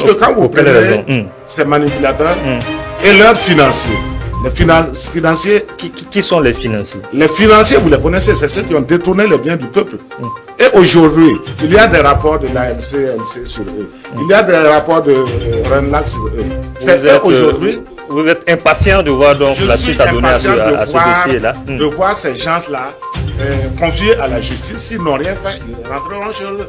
que quand vous prenez ces manipulateurs et leurs financiers, les financiers... Qui sont les financiers? Les financiers, vous les connaissez, c'est ceux qui ont détourné les biens du peuple. Et aujourd'hui, il y a des rapports de l'ANC sur eux. Il y a des rapports de RENLAC sur eux. C'est eux aujourd'hui... Vous êtes impatient de voir donc la suite à donner à ce dossier-là. De voir ces gens-là confiés à la justice. S'ils n'ont rien fait, ils rentreront chez eux.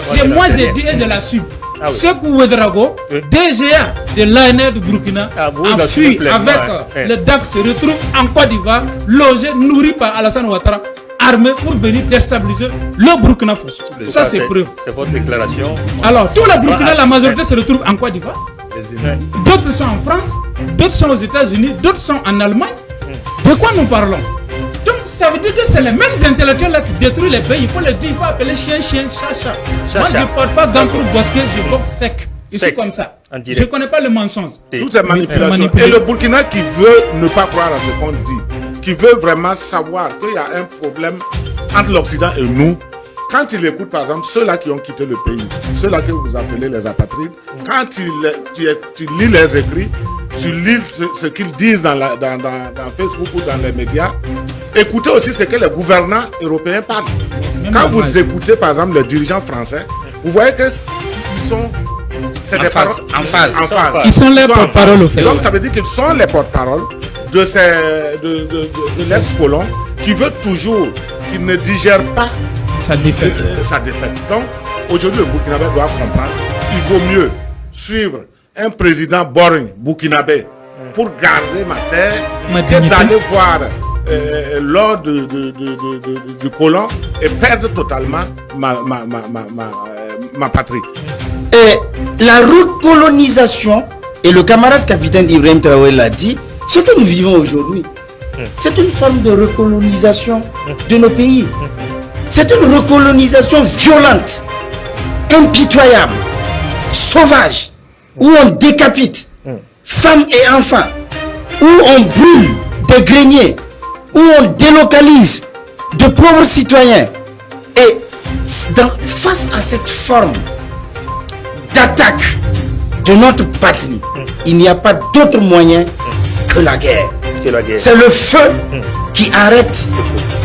C'est moi, j'ai dit et je l'assume. Sekou Ouedraogo, DGA de l'ANR de Burkina, a fui avec le DAF, se retrouve en Côte d'Ivoire, logé, nourri par Alassane Ouattara, armé pour venir déstabiliser le Burkina Faso. Ça, c'est preuve. C'est votre déclaration. Alors, tout le Burkina, la majorité se retrouve en Côte d'Ivoire. D'autres sont en France, d'autres sont aux États-Unis, d'autres sont en Allemagne. De quoi nous parlons? Donc ça veut dire que c'est les mêmes intellectuels là qui détruisent les pays. Il faut le dire, il faut appeler chien, chat. Moi je ne porte pas gants pour bosquer, je boxe sec. Je suis comme ça. Je ne connais pas le mensonge. Toutes ces manipulations. Et le Burkina qui veut ne pas croire à ce qu'on dit, qui veut vraiment savoir qu'il y a un problème entre l'Occident et nous. Quand il écoute, par exemple, ceux-là qui ont quitté le pays, ceux-là que vous appelez les apatrides, quand tu lis les écrits, tu lis ce qu'ils disent dans Facebook ou dans les médias, écoutez aussi ce que les gouvernants européens parlent. Quand vous écoutez, par exemple, les dirigeants français, vous voyez qu'ils sont... C'est des paroles en phase. Ils sont les porte-parole au fait. Donc ça veut dire qu'ils sont les porte-parole de l'ex-colon qui veut toujours, qui ne digère pas sa défaite. Donc, aujourd'hui, le Burkinabé doit comprendre qu'il vaut mieux suivre un président boring burkinabé pour garder ma terre que d'aller voir l'or du colon et perdre totalement ma patrie. Et la recolonisation, et le camarade capitaine Ibrahim Traoré l'a dit, ce que nous vivons aujourd'hui, c'est une forme de recolonisation de nos pays. C'est une recolonisation violente, impitoyable, sauvage, où on décapite femmes et enfants, où on brûle des greniers, où on délocalise de pauvres citoyens. Et face à cette forme d'attaque de notre patrie, il n'y a pas d'autre moyen que la guerre. C'est le feu qui arrête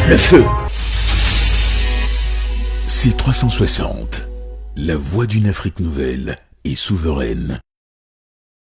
le feu. C360, la voix d'une Afrique nouvelle et souveraine.